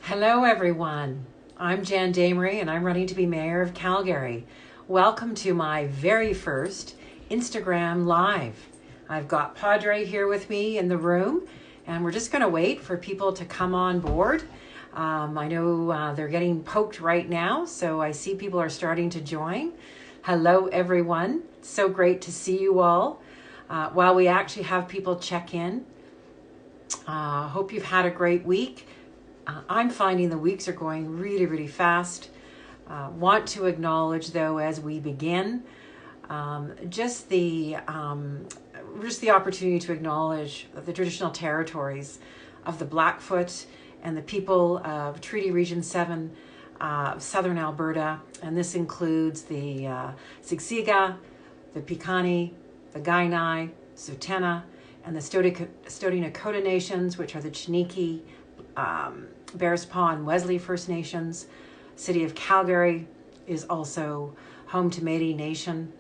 Hello, everyone. I'm Jan Damery, and I'm running to be mayor of Calgary. Welcome to my very first Instagram Live. I've got Padre here with me in the room, and we're just going to wait for people to come on board. I know they're getting poked right now, so I see people are starting to join. Hello, everyone. So great to see you all. While we actually have people check in, hope you've had a great week. I'm finding the weeks are going really, really fast. Want to acknowledge, though, as we begin, just the opportunity to acknowledge the traditional territories of the Blackfoot and the people of Treaty Region 7, Southern Alberta, and this includes the Siksika, the Piikani, the Kainai, Tsuut'ina, and the Stoney Nakoda Nations, which are the Chiniki, Bearspaw and Wesley First Nations. City of Calgary is also home to Métis Nation,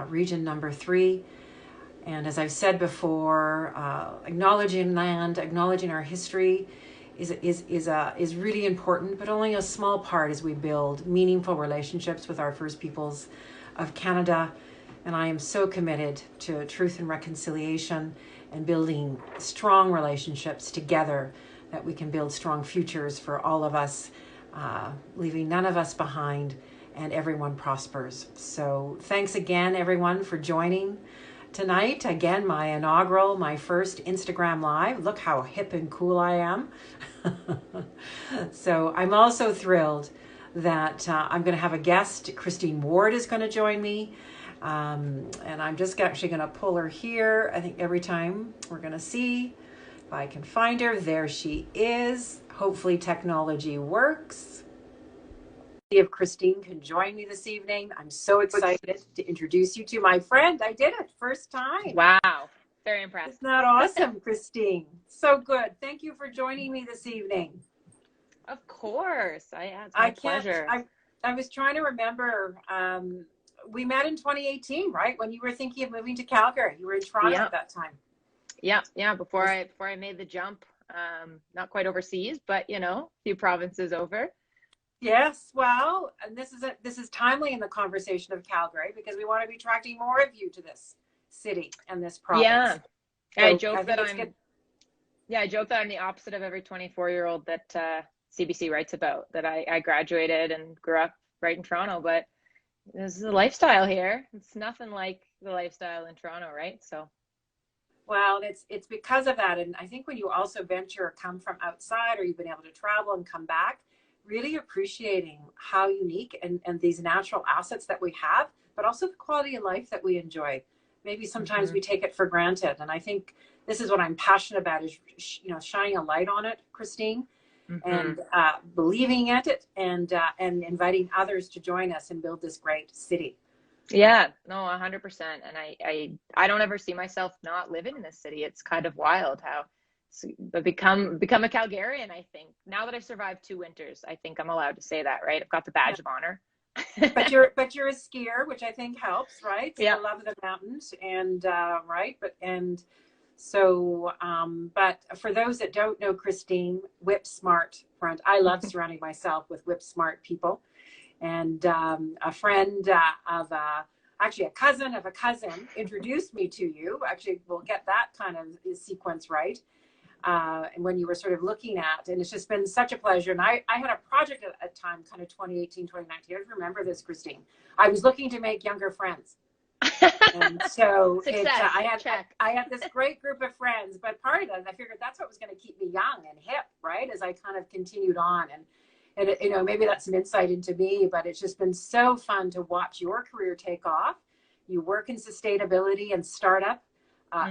region number 3. And as I've said before, acknowledging land, acknowledging our history is really important, but only a small part as we build meaningful relationships with our First Peoples of Canada. And I am so committed to truth and reconciliation and building strong relationships together, that we can build strong futures for all of us, leaving none of us behind, and everyone prospers. So thanks again, everyone, for joining tonight. Again, my first Instagram Live. Look how hip and cool I am. So I'm also thrilled that I'm going to have a guest. Christine Ward is going to join me. And I'm just actually going to pull her here. I think every time we're going to see if I can find her. There she is. Hopefully technology works. See if Christine can join me this evening. I'm so excited to introduce you to my friend. I did it first time. Wow. Very impressed. Isn't that awesome, Christine? So good. Thank you for joining me this evening. Of course. It's my pleasure. I was trying to remember, we met in 2018, right? When you were thinking of moving to Calgary. You were in Toronto at that time. Yeah. Before I made the jump, not quite overseas, but a few provinces over. Yes, well, and this is timely in the conversation of Calgary, because we want to be attracting more of you to this city and this province. Yeah, so I joke that I'm the opposite of every 24-year-old that CBC writes about. That I graduated and grew up right in Toronto, but this is a lifestyle here. It's nothing like the lifestyle in Toronto, right? So. Well, it's because of that. And I think when you also venture or come from outside, or you've been able to travel and come back, really appreciating how unique and these natural assets that we have, but also the quality of life that we enjoy. Maybe sometimes we take it for granted. And I think this is what I'm passionate about, is, shining a light on it, Christine, and believing in it, and inviting others to join us and build this great city. Yeah, no, 100%. And I don't ever see myself not living in this city. It's kind of wild how I've become a Calgarian. I think now that I've survived 2 winters, I think I'm allowed to say that, right? I've got the badge of honor. but you're a skier, which I think helps, right? Yeah. I love the mountains, and right, but for those that don't know Christine, whip smart friend. I love surrounding myself with whip smart people. And a friend actually a cousin of a cousin introduced me to you. Actually, we'll get that kind of sequence right. And when you were sort of looking at, and it's just been such a pleasure. And I had a project at a time, kind of 2018, 2019. I remember this, Christine. I was looking to make younger friends. And so I had this great group of friends, but part of it, I figured that's what was going to keep me young and hip, right? As I kind of continued on. And maybe that's an insight into me, but it's just been so fun to watch your career take off. You work in sustainability and startup,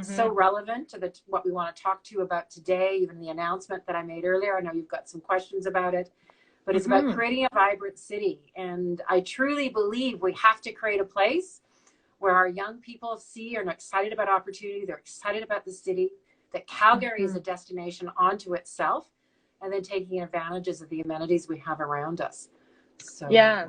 so relevant to what we want to talk to you about today, even the announcement that I made earlier. I know you've got some questions about it, but it's about creating a vibrant city. And I truly believe we have to create a place where our young people see and are excited about opportunity. They're excited about the city, that Calgary is a destination onto itself, and then taking advantages of the amenities we have around us. So yeah,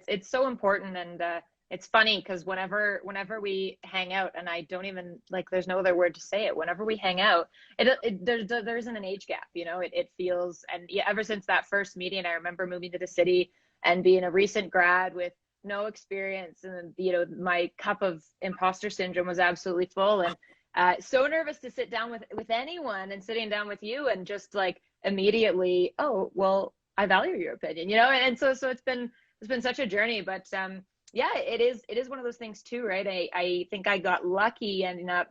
it's so important. And it's funny because whenever we hang out, and I don't even like, there's no other word to say it. Whenever we hang out, there isn't an age gap, you know. It feels, and yeah, ever since that first meeting, I remember moving to the city and being a recent grad with no experience, and you know, my cup of imposter syndrome was absolutely full, and so nervous to sit down with anyone, and sitting down with you, and just like immediately, oh well, I value your opinion, you know. And so it's been such a journey, but yeah, it is one of those things too, right? I think I got lucky ending up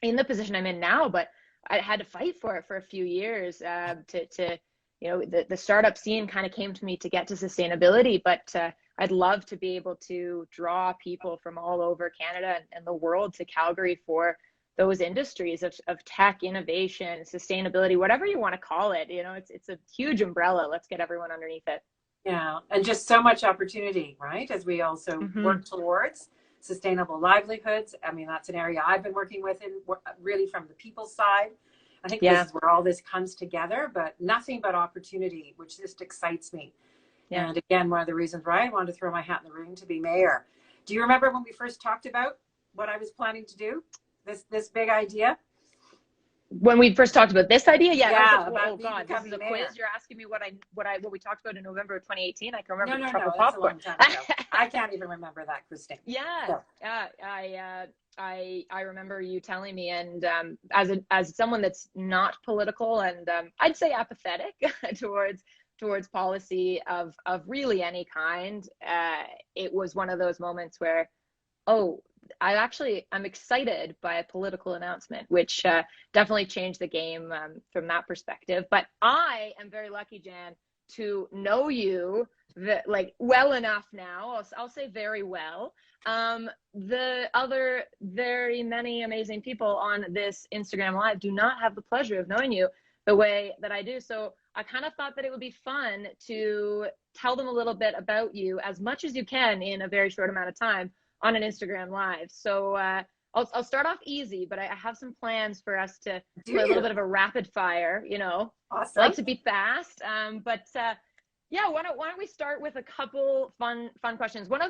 in the position I'm in now, but I had to fight for it for a few years to you know, the startup scene kind of came to me to get to sustainability, but I'd love to be able to draw people from all over Canada and the world to Calgary for those industries of tech, innovation, sustainability, whatever you want to call it. You know, it's a huge umbrella. Let's get everyone underneath it. Yeah, and just so much opportunity, right? As we also work towards sustainable livelihoods. I mean, that's an area I've been working with in really from the people side. I think this is where all this comes together, but nothing but opportunity, which just excites me. Yeah. And again, one of the reasons why I wanted to throw my hat in the ring to be mayor. Do you remember when we first talked about what I was planning to do? This big idea? When we first talked about this idea, yeah. Oh God, this is a mayor. quiz. You're asking me what we talked about in November of 2018. I can remember no, truffle that's popcorn. a long time ago. I can't even remember that, Christine. Yeah, so. I remember you telling me, and as someone that's not political, and I'd say apathetic towards policy of really any kind, it was one of those moments where, oh, I'm excited by a political announcement, which definitely changed the game from that perspective. But I am very lucky, Jan, to know you like well enough now. I'll say very well. The other very many amazing people on this Instagram Live do not have the pleasure of knowing you the way that I do. So I kind of thought that it would be fun to tell them a little bit about you, as much as you can in a very short amount of time, on an Instagram Live. So I'll start off easy, but I have some plans for us to play a little bit of a rapid fire, you know. Awesome. I like to be fast. Yeah, why don't we start with a couple fun questions. One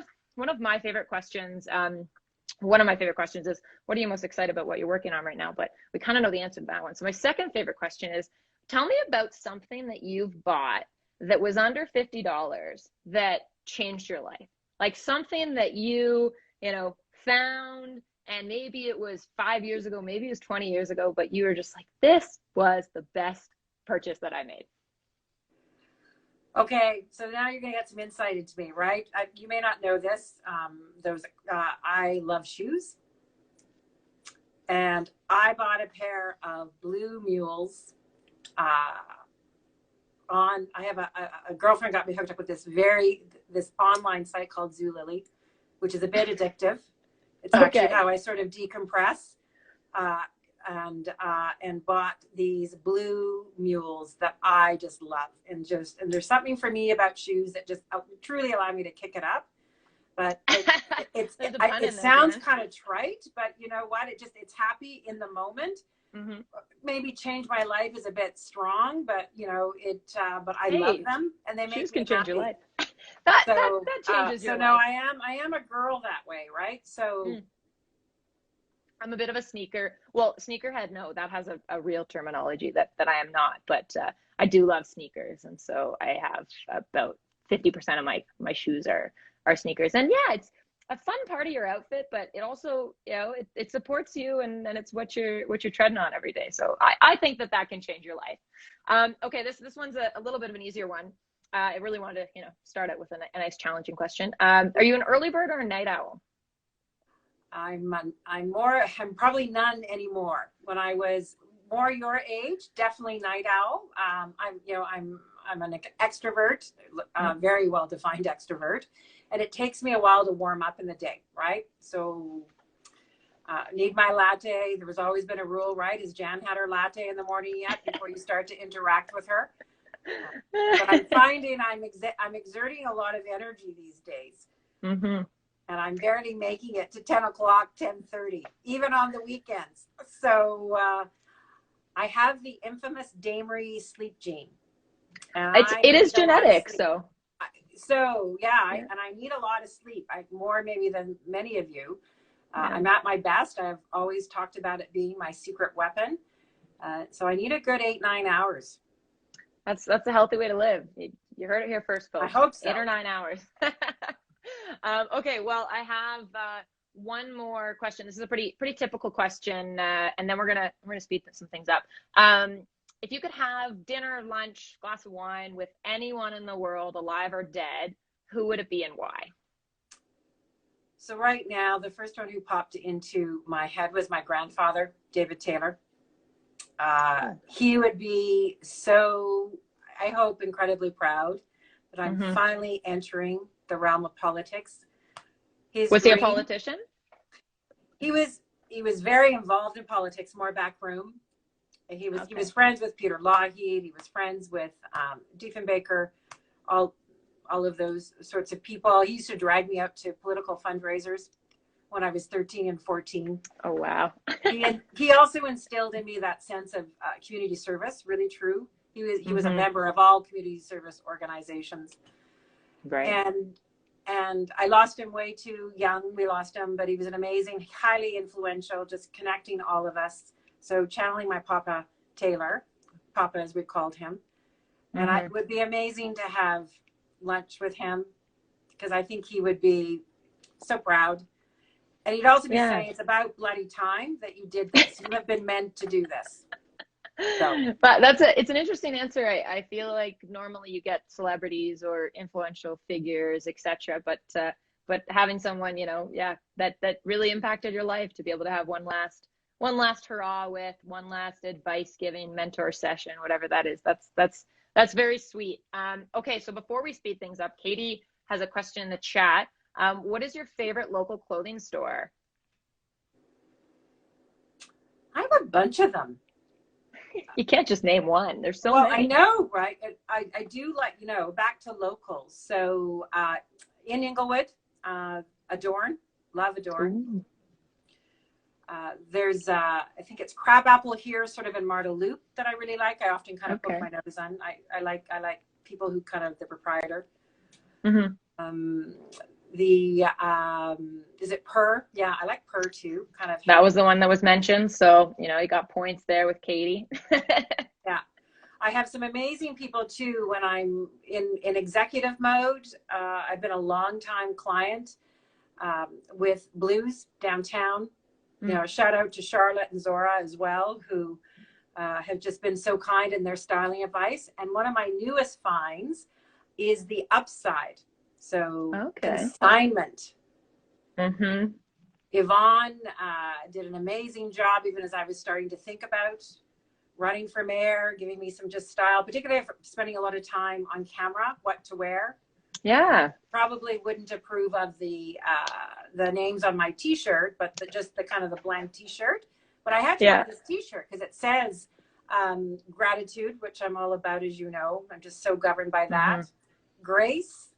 of my favorite questions, is, what are you most excited about what you're working on right now? But we kind of know the answer to that one. So my second favorite question is, tell me about something that you've bought that was under $50 that changed your life. Like something that you know, found, and maybe it was 5 years ago, maybe it was 20 years ago, but you were just like, this was the best purchase that I made. Okay, so now you're going to get some insight into me, right? You may not know this. I love shoes. And I bought a pair of blue mules. I have a girlfriend got me hooked up with this online site called Zulily, which is a bit addictive. It's actually how I sort of decompress. And bought these blue mules that I just love, and there's something for me about shoes that just truly allow me to kick it up. But it sounds kind of trite, but you know what? It's happy in the moment. Mm-hmm. Maybe change my life is a bit strong, but you know but I love them, and they make shoes me can happy. change your life. that changes your life. So no, I am a girl that way, right? So. I'm a bit of a sneaker. Well, sneakerhead, no, that has a real terminology that I am not, but I do love sneakers. And so I have about 50% of my shoes are sneakers. And yeah, it's a fun part of your outfit, but it also, you know, it supports you, and it's what you're treading on every day. So I think that can change your life. Okay, this one's a little bit of an easier one. I really wanted to, you know, start out with a nice challenging question. Are you an early bird or a night owl? I'm probably none anymore. When I was more your age, definitely night owl. I'm an extrovert, very well defined extrovert, and it takes me a while to warm up in the day, right? So need my latte. There was always been a rule, right? Has Jan had her latte in the morning yet before you start to interact with her? But I'm finding I'm exerting a lot of energy these days. Mm-hmm. And I'm barely making it to 10 o'clock, 10:30, even on the weekends. So I have the infamous Damery sleep gene. It is genetic, so. So yeah, Yeah. and I need a lot of sleep. More maybe than many of you. Yeah. I'm at my best. I've always talked about it being my secret weapon. So I need a good 8-9 hours. That's a healthy way to live. You heard it here first, I folks. hope 8 or 9 hours. Okay, well, I have one more question. This is a pretty typical question, and then we're gonna speed some things up. If you could have dinner, lunch, glass of wine with anyone in the world, alive or dead, who would it be and why? So right now, the first one who popped into my head was my grandfather, David Taylor. He would be so, I hope, incredibly proud that I'm finally entering the realm of politics. Was he a politician? He was very involved in politics, more backroom. He was friends with Peter Lougheed. He was friends with Diefenbaker, all of those sorts of people. He used to drag me out to political fundraisers when I was 13 and 14. Oh, wow. He also instilled in me that sense of community service, really true. He was a member of all community service organizations. Right. And I lost him way too young. We lost him, but he was an amazing, highly influential, just connecting all of us. So channeling my Papa Taylor, Papa as we called him. And it would be amazing to have lunch with him because I think he would be so proud. And he'd also be saying, it's about bloody time that you did this. You have been meant to do this. So. But it's an interesting answer. I feel like normally you get celebrities or influential figures, etc. But having someone, that really impacted your life to be able to have one last hurrah with, one last advice giving mentor session, whatever that is. That's very sweet. Okay, so before we speed things up, Katie has a question in the chat. What is your favorite local clothing store? I have a bunch of them. You can't just name one. There's so many. I know, right? I do like, back to locals. So in Inglewood, Adorn, love Adorn. There's, I think it's Crabapple here, sort of in Marda Loop that I really like. I often kind of poke my nose on. I like people who kind of the proprietor. Is it Purr? Yeah, I like Purr too. Kind of. That was the one that was mentioned. So, you got points there with Katie. Yeah. I have some amazing people too when I'm in executive mode. I've been a long time client with Blues Downtown. Shout out to Charlotte and Zora as well, who have just been so kind in their styling advice. And one of my newest finds is the Upside. So consignment. Yvonne did an amazing job, even as I was starting to think about running for mayor, giving me some just style, particularly for spending a lot of time on camera, what to wear. Yeah. Probably wouldn't approve of the names on my T-shirt, but just the kind of the blank T-shirt. But I had to wear this T-shirt because it says gratitude, which I'm all about, as you know. I'm just so governed by that. Grace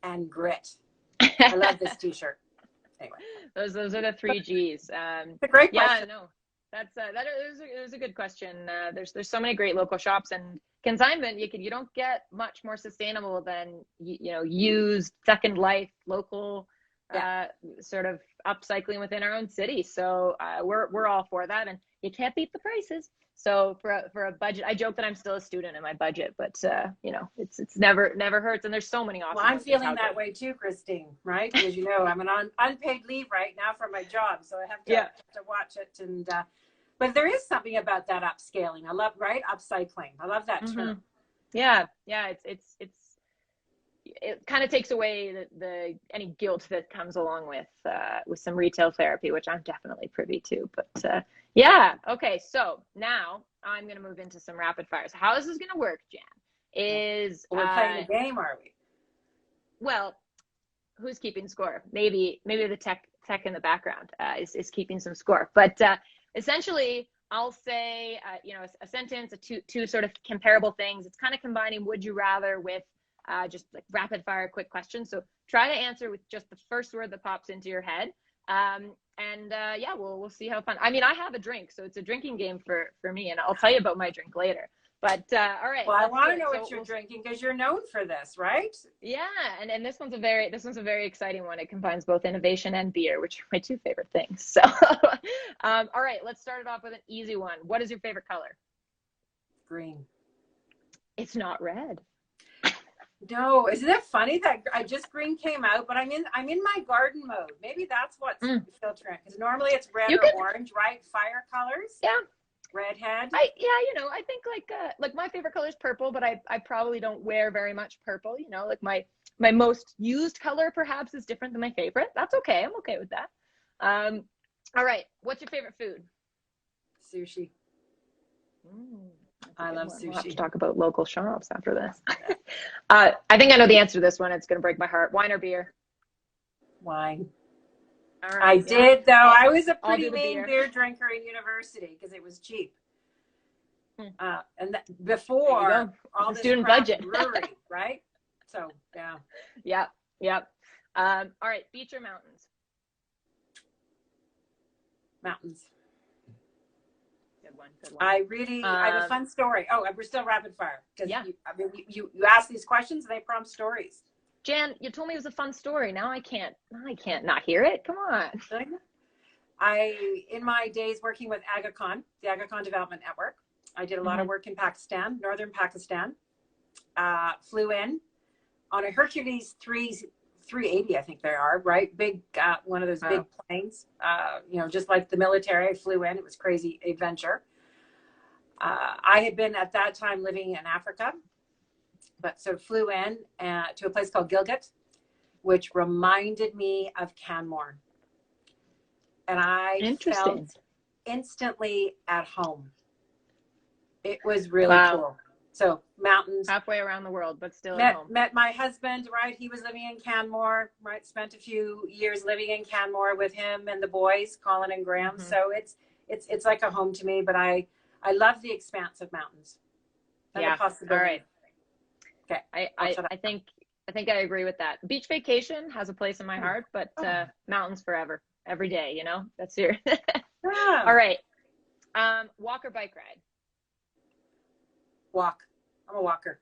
and grit. I love this T-shirt. Anyway, those are the 3 G's. It's a great question. Yeah, no, that is a good question. There's so many great local shops, and consignment you don't get much more sustainable than used second life local sort of upcycling within our own city. So we're all for that, and you can't beat the prices. So for a budget, I joke that I'm still a student in my budget, but it's never hurts, and there's so many awesome. Well, I'm feeling that way too, Christine. Right? Because I'm on unpaid leave right now from my job, so I have to watch it. And but there is something about that upscaling. I love upcycling. I love that term. Yeah. It kind of takes away the any guilt that comes along with some retail therapy, which I'm definitely privy to. But okay. So now I'm going to move into some rapid fires. How is this going to work, Jan? We're playing a game, are we? Well, who's keeping score? Maybe the tech in the background is keeping some score. But essentially, I'll say a sentence, two sort of comparable things. It's kind of combining would you rather with just like rapid fire quick questions. So try to answer with just the first word that pops into your head. We'll see how fun. I mean, I have a drink, so it's a drinking game for me, and I'll tell you about my drink later. All right, Well, I let's want do to it. know So what you're drinking because you're known for this, right? yeah, and this one's a very exciting one. It combines both innovation and beer, which are my two favorite things. So, all right, let's start it off with an easy one. What is your favorite color? Green. It's not red. No, isn't it funny that I just green came out, but I'm in my garden mode. Maybe that's what's Mm. filtering because normally it's red You or could, orange, right? Fire colors, yeah. redhead. I think like my favorite color is purple, but I probably don't wear very much purple. Like my most used color perhaps is different than my favorite. That's okay. I'm okay with that. All right. What's your favorite food? Sushi. Mm, that's a I good love one. We'll have to sushi. talk about local shops after this. I think I know the answer to this one. It's going to break my heart. Wine or beer? Wine. All I right. Yeah. did though. I was a I'll pretty do the mean beer. beer drinker in university because it was cheap. And There you before go. all The this student crap budget. brewery, right? So yeah, Yep. Yep. All right. Beach or mountains? mountains. Good one. Good one. I have a fun story. Oh, we're still rapid fire because Yeah. you ask these questions and they prompt stories. Jan, you told me it was a fun story. Now I can't not hear it. Come on. In my days working with AgaCon, the AgaCon Development Network, I did a lot of work in Pakistan, northern Pakistan. Flew in on a Hercules 380, I think they are, right? Big, one of those big planes, just like the military. I flew in. It was crazy adventure. I had been at that time living in Africa, but so flew in to a place called Gilgit, which reminded me of Canmore. And I felt instantly at home. It was really cool. So mountains. Halfway around the world, but still at home. Met my husband, right? He was living in Canmore, right? Spent a few years living in Canmore with him and the boys, Colin and Graham. So it's like a home to me, but I love the expanse of mountains. And the possibility. All right. Okay. I think I agree with that. Beach vacation has a place in my heart, but mountains forever, every day, that's your All right. Walk or bike ride? Walk. I'm a walker.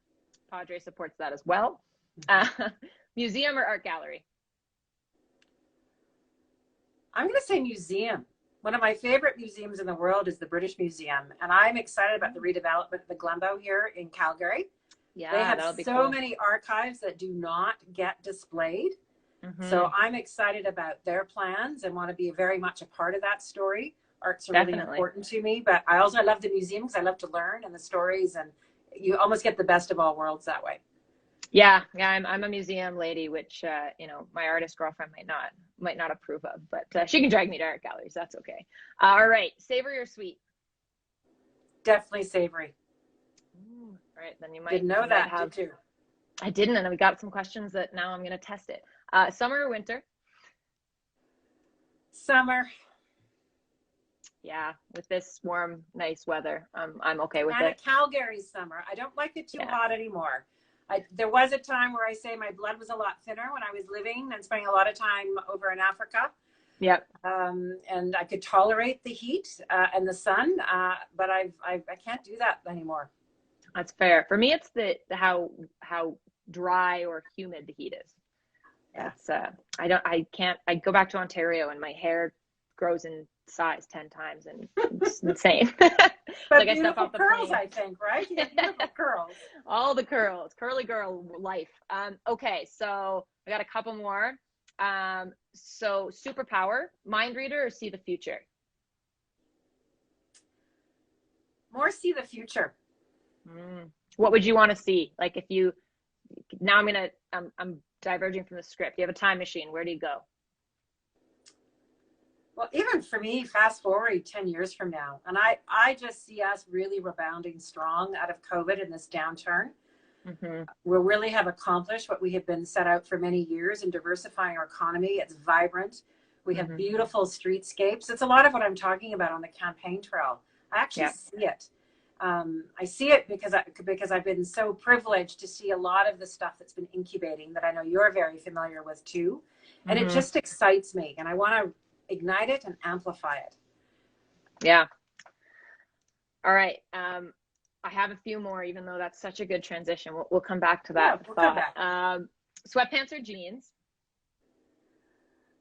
Padre supports that as well. Museum or art gallery? I'm going to say museum. One of my favorite museums in the world is the British Museum, and I'm excited about the redevelopment of the Glenbow here in Calgary. Yeah, they have so cool. many archives that do not get displayed. So I'm excited about their plans and want to be very much a part of that story. Art's really important to me, but I love the museum because I love to learn and the stories, and you almost get the best of all worlds that way. Yeah, I'm a museum lady, which my artist girlfriend might not approve of, but she can drag me to art galleries. That's okay. All right, savory or sweet? Definitely savory. All right, then you might didn't know that. Did you? I didn't, and we got some questions that now I'm going to test it. Summer or winter? Summer. Yeah, with this warm, nice weather, I'm okay with it. And a Calgary summer. I don't like it too hot anymore. There was a time where I say my blood was a lot thinner when I was living and spending a lot of time over in Africa. Yep. And I could tolerate the heat and the sun, but I can't do that anymore. That's fair. For me, it's how dry or humid the heat is. That's I go back to Ontario and my hair grows in size 10 times and it's insane. But like beautiful curls, I think, right? You get beautiful curls. All the curls, curly girl life. Okay, so I got a couple more. So superpower, mind reader or see the future? More see the future. What would you want to see? Like if you, now I'm diverging from the script. You have a time machine. Where do you go? Well, even for me, fast forward 10 years from now, and I just see us really rebounding strong out of COVID in this downturn. We'll really have accomplished what we have been set out for many years in diversifying our economy. It's vibrant. We have beautiful streetscapes. It's a lot of what I'm talking about on the campaign trail. I actually see it. I see it because I've been so privileged to see a lot of the stuff that's been incubating that I know you're very familiar with too. And it just excites me. And I want to ignite it and amplify it. Yeah. All right. I have a few more, even though that's such a good transition. We'll come back to Yeah, that we'll come thought. back. Sweatpants or jeans?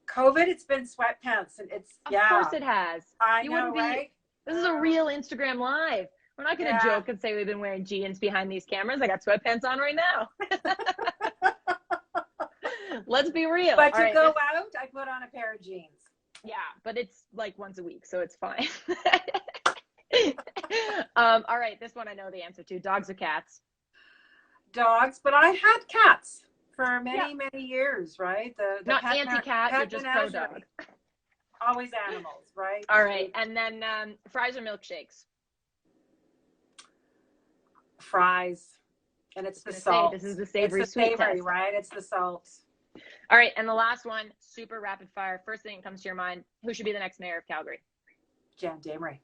COVID, it's been sweatpants, and it's, Of yeah, course it has. I You know, wouldn't be. right? This is a real Instagram live. We're not going to Yeah. joke and say we've been wearing jeans behind these cameras. I got sweatpants on right now. Let's be real. But All to right. go out, I put on a pair of jeans. Yeah, but it's like once a week, so it's fine. All right, this one I know the answer to. Dogs or cats? Dogs, but I had cats for Yeah. many years, right? The Not pet anti-cat, you're pet just menagerie. pro-dog. Always animals, right? All right, and then fries or milkshakes? Fries, and it's the Gonna say salt. this is the It's savory the sweet savory, test. right? It's the salt. All right, and the last one, super rapid fire. First thing that comes to your mind, who should be the next mayor of Calgary? Jan Damery.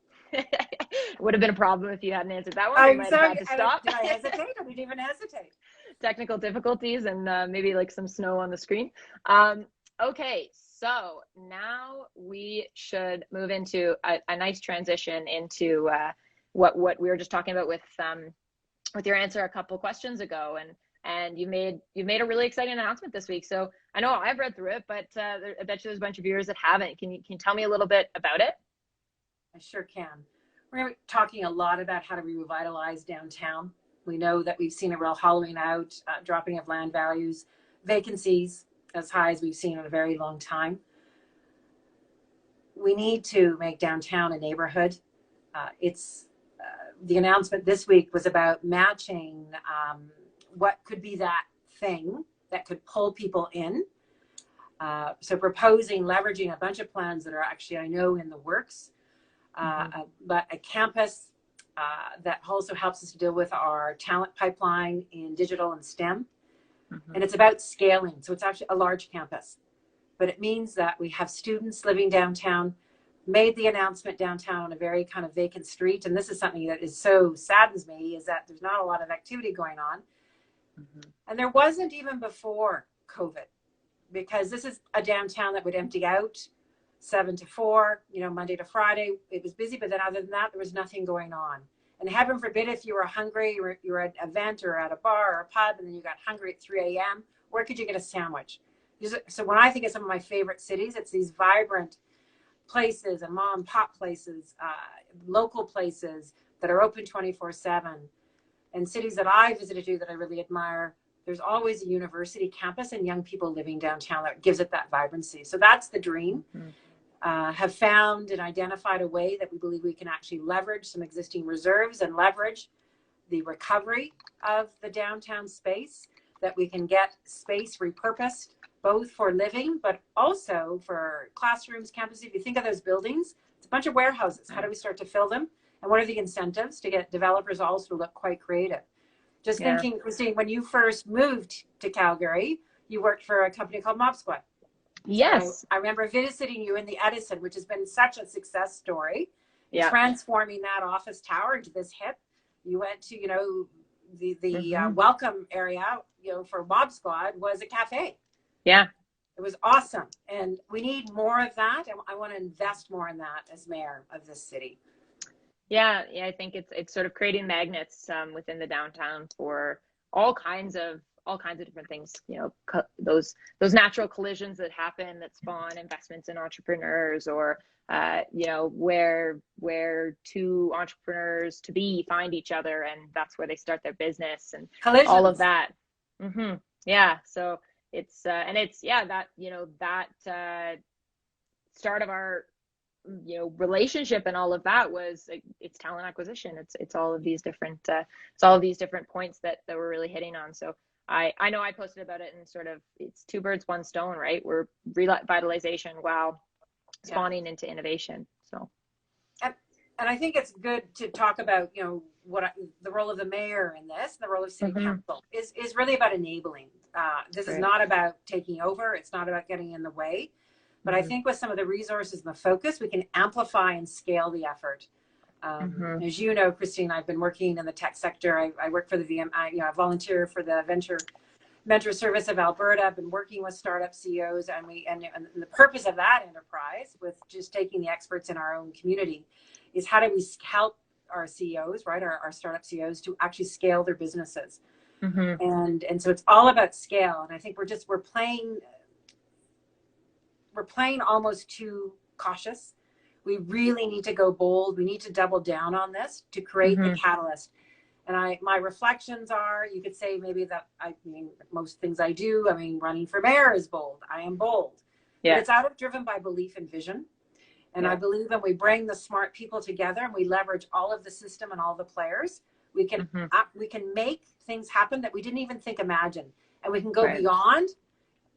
Would have been a problem if you hadn't answered that one. I'm We might sorry. have had to stop. Did I hesitate? I didn't even hesitate. Technical difficulties and maybe like some snow on the screen. Okay, so now we should move into a nice transition into what we were just talking about with your answer a couple questions ago, and you made a really exciting announcement this week. So I know I've read through it, but I bet you there's a bunch of viewers that haven't. Can you tell me a little bit about it? I sure can. We're talking a lot about how to revitalize downtown. We know that we've seen a real hollowing out, dropping of land values, vacancies as high as we've seen in a very long time. We need to make downtown a neighborhood. The announcement this week was about matching what could be that thing that could pull people in. So proposing leveraging a bunch of plans that are actually, I know, in the works, but a campus that also helps us to deal with our talent pipeline in digital and STEM. And it's about scaling. So it's actually a large campus, but it means that we have students living downtown, made the announcement downtown on a very kind of vacant street. And this is something that is so saddens me, is that there's not a lot of activity going on. And there wasn't even before COVID, because this is a downtown that would empty out 7 to 4, Monday to Friday. It was busy, but then other than that, there was nothing going on. And heaven forbid, if you were hungry, you were at an event or at a bar or a pub, and then you got hungry at 3 a.m., where could you get a sandwich? So when I think of some of my favorite cities, it's these vibrant places and mom and pop places, local places that are open 24/7. And cities that I visited to that I really admire, there's always a university campus and young people living downtown that gives it that vibrancy. So that's the dream. Have found and identified a way that we believe we can actually leverage some existing reserves and leverage the recovery of the downtown space, that we can get space repurposed both for living, but also for classrooms, campuses. If you think of those buildings, it's a bunch of warehouses. How do we start to fill them? And what are the incentives to get developers also to look quite creative? Just thinking, Christine, when you first moved to Calgary, you worked for a company called Mob Squad. Yes. So I remember visiting you in the Edison, which has been such a success story, transforming that office tower into this hip. You went to, the welcome area, for Mob Squad was a cafe. Yeah. It was awesome. And we need more of that. And I want to invest more in that as mayor of this city. Yeah, I think it's sort of creating magnets within the downtown for all kinds of different things. Those natural collisions that happen that spawn investments in entrepreneurs, or where two entrepreneurs to be find each other, and that's where they start their business and Collisions. All of that. Yeah, so it's that start of our relationship and all of that was it's talent acquisition. It's all of these different points that we're really hitting on. So I know I posted about it, and sort of it's two birds, one stone, right? We're revitalization while spawning into innovation. So and I think it's good to talk about the role of the mayor in this. The role of city council is really about enabling. This is not about taking over. It's not about getting in the way. But I think with some of the resources and the focus, we can amplify and scale the effort. As you know, Christine, I've been working in the tech sector. I work for the VM. I volunteer for the Mentor Service of Alberta. I've been working with startup CEOs, and the purpose of that enterprise, with just taking the experts in our own community, is how do we help our CEOs, right, our startup CEOs to actually scale their businesses. Mm-hmm. And so it's all about scale. And I think we're playing almost too cautious. We really need to go bold. We need to double down on this to create the Mm-hmm. catalyst. And my reflections are, you could say maybe that, I mean, most things I do, I mean, running for mayor is bold. I am bold, but Yeah. it's driven by belief and vision. And I Yeah. believe when we bring the smart people together and we leverage all of the system and all the players, Mm-hmm. we can make things happen that we didn't even think imagine, and we can go Right. beyond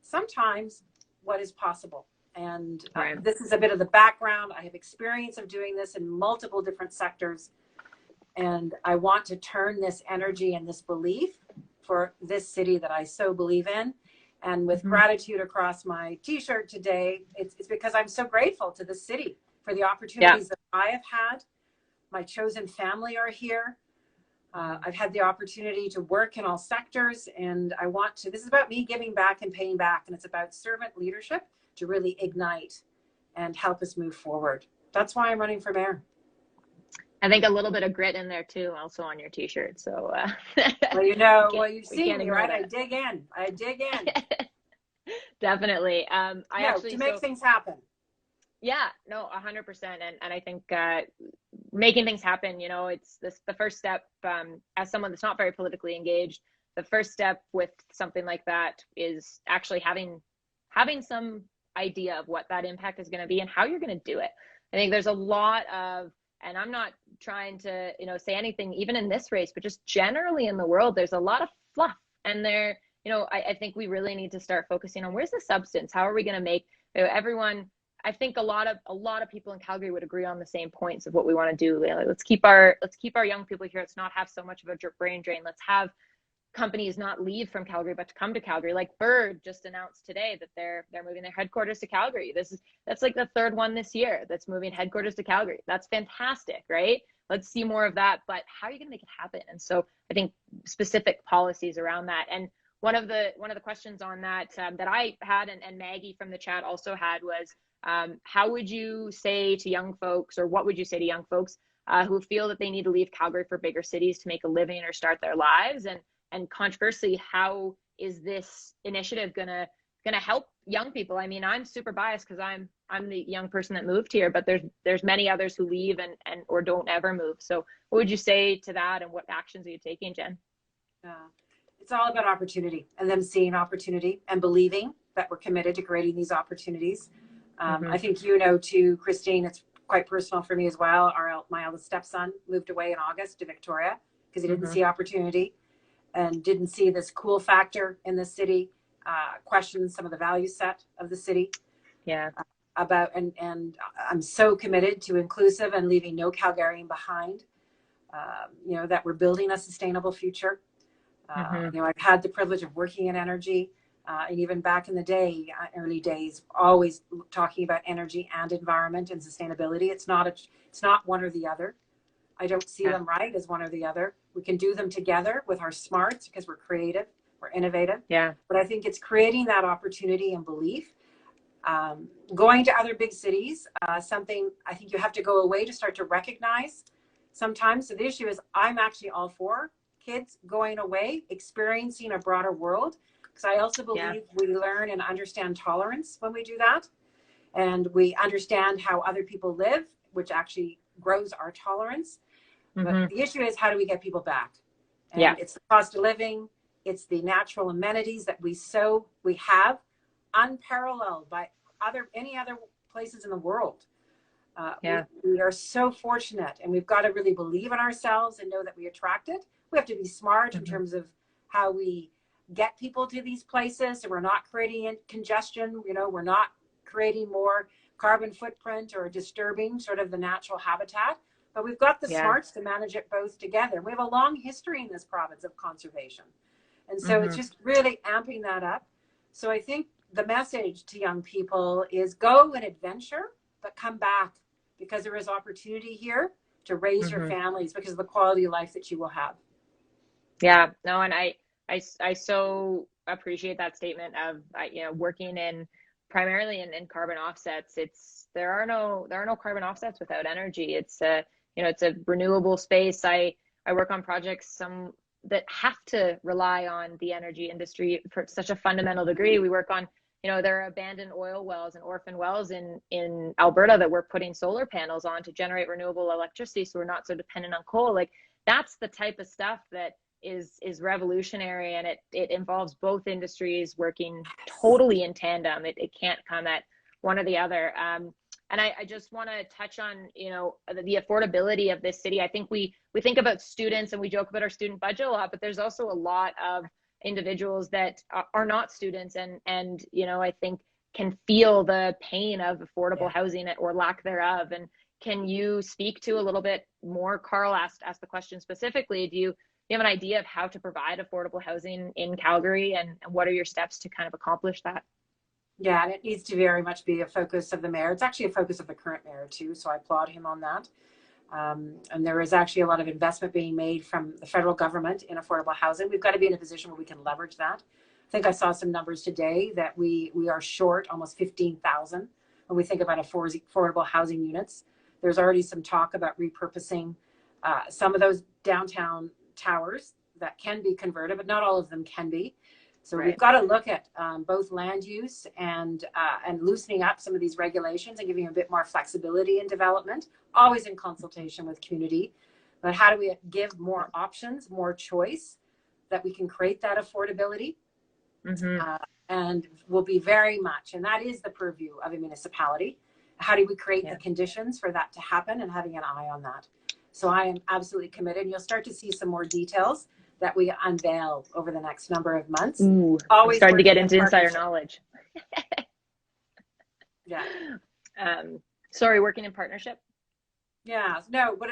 sometimes what is possible. And Right. this is a bit of the background. I have experience of doing this in multiple different sectors, and I want to turn this energy and this belief for this city that I so believe in. And with Mm-hmm. gratitude across my t-shirt today, it's because I'm so grateful to the city for the Yeah. opportunities that I have had. My chosen family are here. I've had the opportunity to work in all sectors, and this is about me giving back and paying back. And it's about servant leadership to really ignite and help us move forward. That's why I'm running for mayor. I think a little bit of grit in there too, also on your t-shirt. So Well, you've seen me, right? I dig in. Definitely. To make things happen. Yeah, no, 100%. And I think making things happen, it's the first step, as someone that's not very politically engaged, the first step with something like that is actually having some idea of what that impact is going to be and how you're going to do it. I think there's a lot of, and I'm not trying to, say anything even in this race, but just generally in the world, there's a lot of fluff. And I think we really need to start focusing on where's the substance? How are we going to make everyone? I think a lot of people in Calgary would agree on the same points of what we want to do. Let's keep our young people here. Let's not have so much of a brain drain. Let's have companies not leave from Calgary, but to come to Calgary. Like Bird just announced today that they're moving their headquarters to Calgary. That's like the third one this year that's moving headquarters to Calgary. That's fantastic, right? Let's see more of that. But how are you going to make it happen? And so I think specific policies around that. And one of the questions on that that I had and Maggie from the chat also had was, how would you say to young folks, or what would you say to young folks who feel that they need to leave Calgary for bigger cities to make a living or start their lives? And conversely, how is this initiative gonna help young people? I mean, I'm super biased because I'm the young person that moved here, but there's many others who leave and or don't ever move. So what would you say to that, and what actions are you taking, Jen? It's all about opportunity, and them seeing opportunity and believing that we're committed to creating these opportunities. I think too, Christine, it's quite personal for me as well. My eldest stepson moved away in August to Victoria because he didn't see opportunity and didn't see this cool factor in the city, questioned some of the value set of the city. Yeah. And I'm so committed to inclusive and leaving no Calgarian behind, that we're building a sustainable future. I've had the privilege of working in energy, and even back in the day, early days, always talking about energy and environment and sustainability. It's not one or the other. I don't see them right as one or the other. We can do them together with our smarts because we're creative, we're innovative. Yeah. But I think it's creating that opportunity and belief. Going to other big cities, something I think you have to go away to start to recognize sometimes. So the issue is I'm actually all for kids going away, experiencing a broader world, because I also believe we learn and understand tolerance when we do that. And we understand how other people live, which actually grows our tolerance. But the issue is, how do we get people back? And it's the cost of living. It's the natural amenities that we have unparalleled by any other places in the world. We are so fortunate, and we've got to really believe in ourselves and know that we attract it. We have to be smart in terms of how we get people to these places, so we're not creating congestion. We're not creating more carbon footprint or disturbing sort of the natural habitat. But we've got the smarts to manage it both together. We have a long history in this province of conservation. And so it's just really amping that up. So I think the message to young people is go and adventure, but come back, because there is opportunity here to raise your families because of the quality of life that you will have. Yeah, no, and I so appreciate that statement of, working primarily in carbon offsets. There are no carbon offsets without energy. it's a renewable space. I work on projects, some that have to rely on the energy industry for such a fundamental degree. We work on, there are abandoned oil wells and orphan wells in Alberta that we're putting solar panels on to generate renewable electricity, so we're not so dependent on coal. Like, that's the type of stuff that is revolutionary, and it involves both industries working totally in tandem. It can't come at one or the other. And I just want to touch on, the affordability of this city. I think we think about students and we joke about our student budget a lot, but there's also a lot of individuals that are not students and I think can feel the pain of affordable housing or lack thereof. And can you speak to a little bit more? Carl asked the question specifically. Do you have an idea of how to provide affordable housing in Calgary, and what are your steps to kind of accomplish that? Yeah, and it needs to very much be a focus of the mayor. It's actually a focus of the current mayor too, so I applaud him on that. And there is actually a lot of investment being made from the federal government in affordable housing. We've got to be in a position where we can leverage that. I think I saw some numbers today that we are short almost 15,000 when we think about affordable housing units. There's already some talk about repurposing some of those downtown towers that can be converted, but not all of them can be. So We've got to look at both land use and loosening up some of these regulations and giving a bit more flexibility in development, always in consultation with community. But how do we give more options, more choice, that we can create that affordability? And will be very much, and that is the purview of a municipality. How do we create the conditions for that to happen, and having an eye on that? So I am absolutely committed. You'll start to see some more details that we unveil over the next number of months. Ooh, always starting to get into insider knowledge. Sorry, working in partnership? Yeah, no, but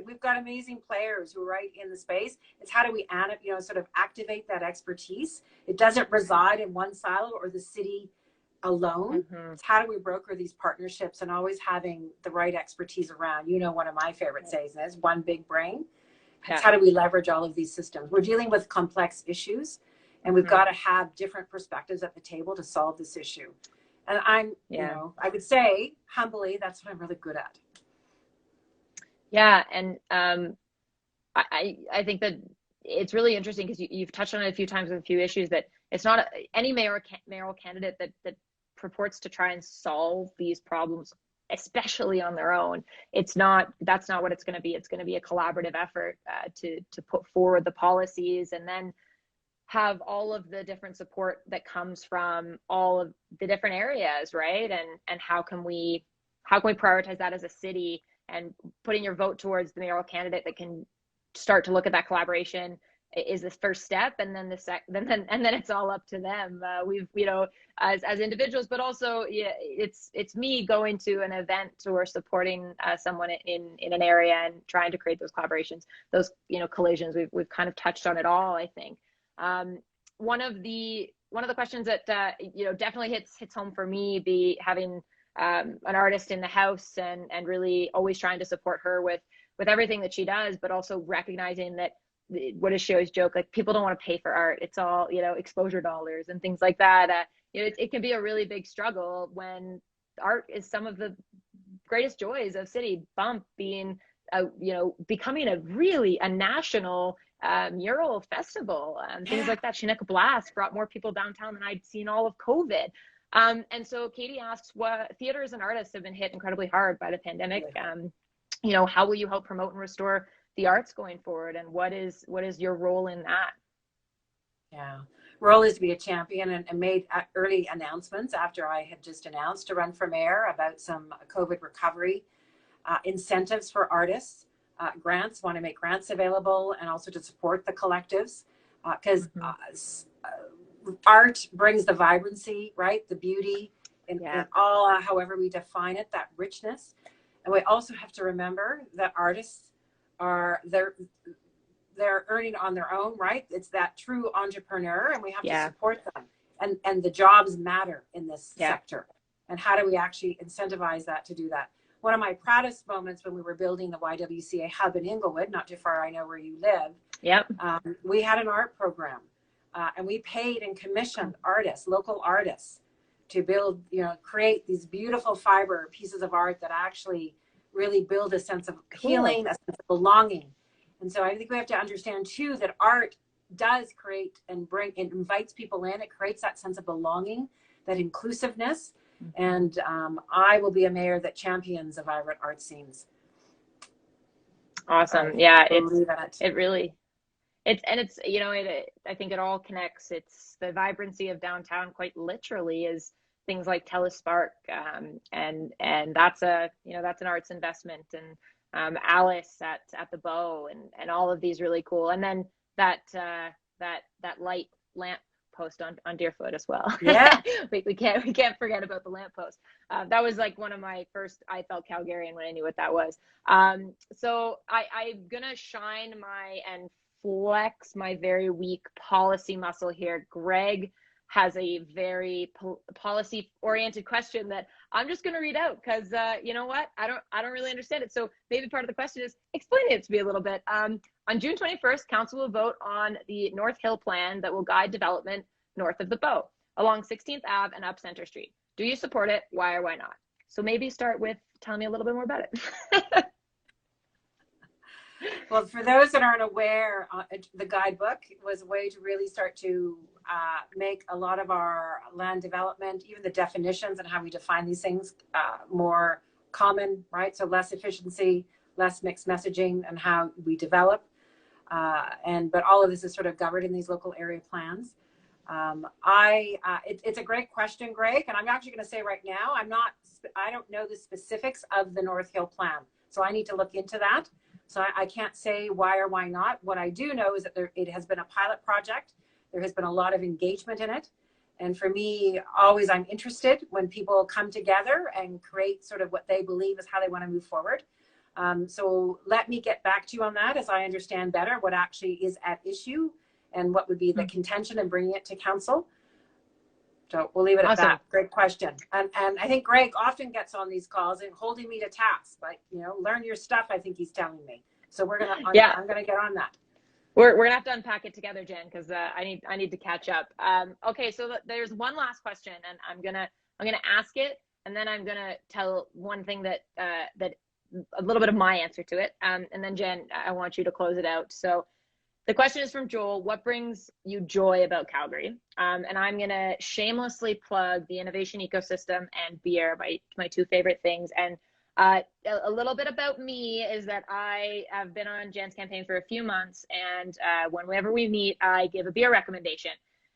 we've got amazing players who are right in the space. It's how do we sort of activate that expertise? It doesn't reside in one silo or the city alone. It's how do we broker these partnerships, and always having the right expertise around. One of my favorite sayings is one big brain. It's how do we leverage all of these systems? We're dealing with complex issues, and we've got to have different perspectives at the table to solve this issue. And I would say humbly, that's what I'm really good at. Yeah, and I think that it's really interesting because you've touched on it a few times with a few issues, that it's not any mayoral candidate that purports to try and solve these problems, especially on their own. That's not what it's going to be. It's going to be a collaborative effort to put forward the policies, and then have all of the different support that comes from all of the different areas, right? And how can we prioritize that as a city? And putting your vote towards the mayoral candidate that can start to look at that collaboration is the first step, and then then it's all up to them. We've as individuals, but also it's me going to an event or supporting someone in an area and trying to create those collaborations, those collisions. We've kind of touched on it all, I think. One of the questions that definitely hits home for me, be having an artist in the house and really always trying to support her with everything that she does, but also recognizing that, what does she always joke, like, people don't want to pay for art. It's all, exposure dollars and things like that. It can be a really big struggle when art is some of the greatest joys of City Bump being, becoming a national mural festival and things like that. Chinook Blast brought more people downtown than I'd seen all of COVID. And so Katie asks, what theaters and artists have been hit incredibly hard by the pandemic. How will you help promote and restore the arts going forward, and what is your role in that? Role is to be a champion, and made early announcements after I had just announced to run for mayor about some COVID recovery incentives for artists, grants. Want to make grants available, and also to support the collectives, because art brings the vibrancy, right? The beauty in all, however we define it, that richness. And we also have to remember that artists they're earning on their own, right? It's that true entrepreneur, and we have to support them. And the jobs matter in this sector. And how do we actually incentivize that to do that? One of my proudest moments when we were building the YWCA hub in Inglewood, not too far, I know where you live. We had an art program, and we paid and commissioned artists, local artists, to build, create these beautiful fiber pieces of art that actually really build a sense of Cool. healing, a sense of belonging. And so I think we have to understand too that art does create and bring, it invites people in, it creates that sense of belonging, that inclusiveness. And I will be a mayor that champions a vibrant art scenes. Awesome. I Yeah, believe in it. it really, it's, you know, I think it all connects. It's the vibrancy of downtown, quite literally, is things like Telespark, and that's a, you know, that's an arts investment, and Alice at the Bow, and all of these really cool. And then that light lamp post on Deerfoot as well. Yeah. we can't forget about the lamp post. That was like one of my first, I felt Calgarian when I knew what that was. So I'm gonna shine my and flex my very weak policy muscle here. Greg has a very policy oriented question that I'm just going to read out because you know what, I don't really understand it. So maybe part of the question is explain it to me a little bit. On June 21st, council will vote on the North Hill plan that will guide development north of the Bow along 16th Ave and up Center Street. Do you support it? Why or why not? So maybe start with telling me a little bit more about it. Well, for those that aren't aware, the guidebook was a way to really start to make a lot of our land development, even the definitions and how we define these things, more common, right? So less efficiency, less mixed messaging, and how we develop. But all of this is sort of governed in these local area plans. It's a great question, Greg, and I'm actually going to say right now, I don't know the specifics of the North Hill plan, so I need to look into that. So I can't say why or why not. What I do know is that it has been a pilot project. There has been a lot of engagement in it. And for me, always I'm interested when people come together and create sort of what they believe is how they want to move forward. So let me get back to you on that as I understand better what actually is at issue and what would be the contention and bringing it to council. So we'll leave it at that. Great question. And I think Greg often gets on these calls and holding me to task, like, you know, learn your stuff, I think he's telling me. So I'm gonna get on that. We're gonna have to unpack it together, Jen, because I need to catch up. Okay, so there's one last question, and I'm gonna ask it, and then I'm gonna tell one thing that a little bit of my answer to it, and then Jen, I want you to close it out. So the question is from Joel. What brings you joy about Calgary? And I'm going to shamelessly plug the innovation ecosystem and beer, my two favorite things. And a little bit about me is that I have been on Jen's campaign for a few months. And whenever we meet, I give a beer recommendation.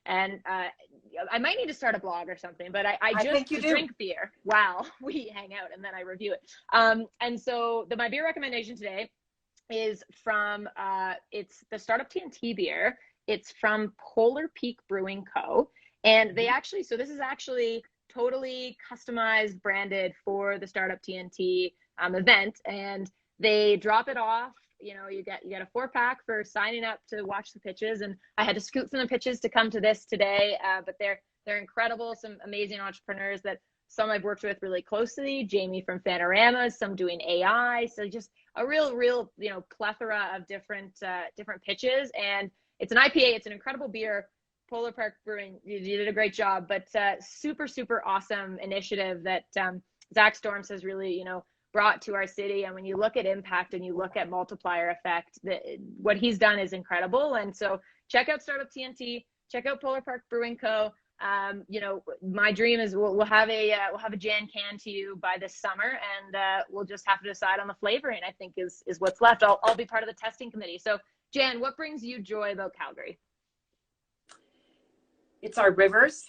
And I might need to start a blog or something, but I just drink beer while we hang out, and then I review it. And so my beer recommendation today is from it's the Startup TNT beer. It's from Polar Peak Brewing Co. And they actually, so this is actually totally customized, branded for the Startup TNT event, and they drop it off. You know, you get a 4-pack for signing up to watch the pitches, and I had to scoot from the pitches to come to this today. But they're incredible, some amazing entrepreneurs that some I've worked with really closely. Jamie from Fanoramas, some doing AI. So just a real, you know, plethora of different pitches. And it's an IPA. It's an incredible beer. Polar Park Brewing, you did a great job. But super, super awesome initiative that Zach Storms has really, you know, brought to our city. And when you look at impact and you look at multiplier effect, what he's done is incredible. And so check out Startup TNT, check out Polar Park Brewing Co. You know, my dream is we'll have a Jan can to you by this summer, and we'll just have to decide on the flavoring, I think is what's left. I'll be part of the testing committee. So Jan, what brings you joy about Calgary? It's our rivers.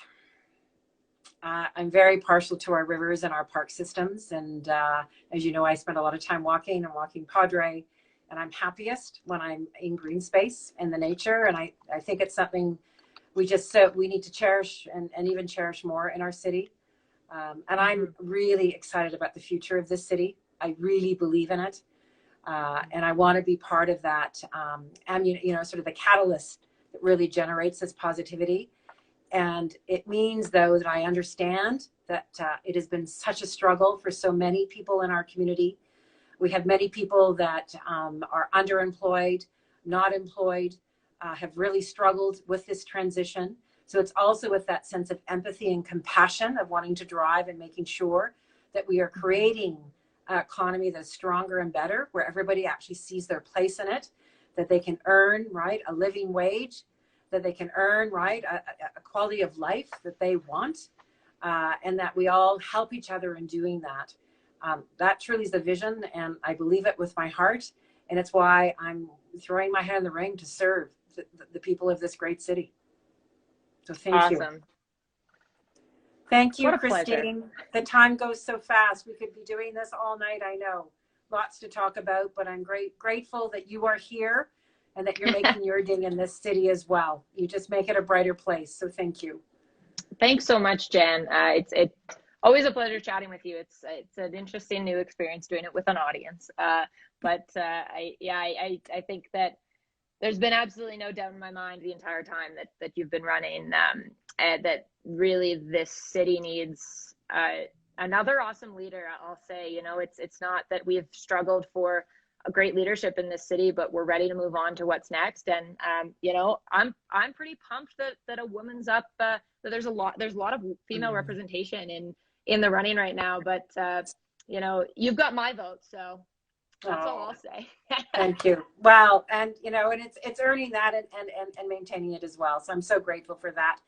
I'm very partial to our rivers and our park systems. And as you know, I spend a lot of time walking Padre, and I'm happiest when I'm in green space in the nature. And I think it's something we need to cherish and even cherish more in our city. And I'm really excited about the future of this city. I really believe in it. And I want to be part of that, you know, sort of the catalyst that really generates this positivity. And it means, though, that I understand that it has been such a struggle for so many people in our community. We have many people that are underemployed, not employed, have really struggled with this transition. So it's also with that sense of empathy and compassion of wanting to drive and making sure that we are creating economy that's stronger and better, where everybody actually sees their place in it, that they can earn, right, a living wage, that they can earn, right, a quality of life that they want, and that we all help each other in doing that. That truly is the vision, and I believe it with my heart, and it's why I'm throwing my hat in the ring to serve the people of this great city. So thank you. Awesome. Thank you, What a pleasure. Christine. The time goes so fast. We could be doing this all night, I know. Lots to talk about, but I'm grateful that you are here and that you're making your day in this city as well. You just make it a brighter place. So thank you. Thanks so much, Jen. It's always a pleasure chatting with you. It's an interesting new experience doing it with an audience. I think that there's been absolutely no doubt in my mind the entire time that you've been running, and that really this city needs another awesome leader. I'll say, you know, it's not that we've struggled for a great leadership in this city, but we're ready to move on to what's next. And you know, I'm pretty pumped that a woman's up. That there's a lot of female representation in the running right now. But you know, you've got my vote, so that's all I'll say. Thank you. Well, and you know, and it's earning that and maintaining it as well. So I'm so grateful for that.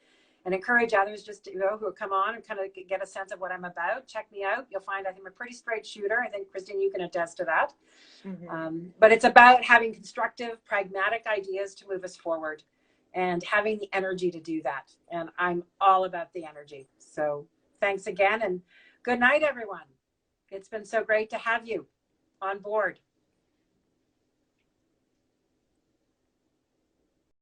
And encourage others just to, you know, who come on and kind of get a sense of what I'm about. Check me out. You'll find I'm a pretty straight shooter. I think, Christine, you can attest to that. But it's about having constructive, pragmatic ideas to move us forward and having the energy to do that. And I'm all about the energy. So thanks again, and good night, everyone. It's been so great to have you on board.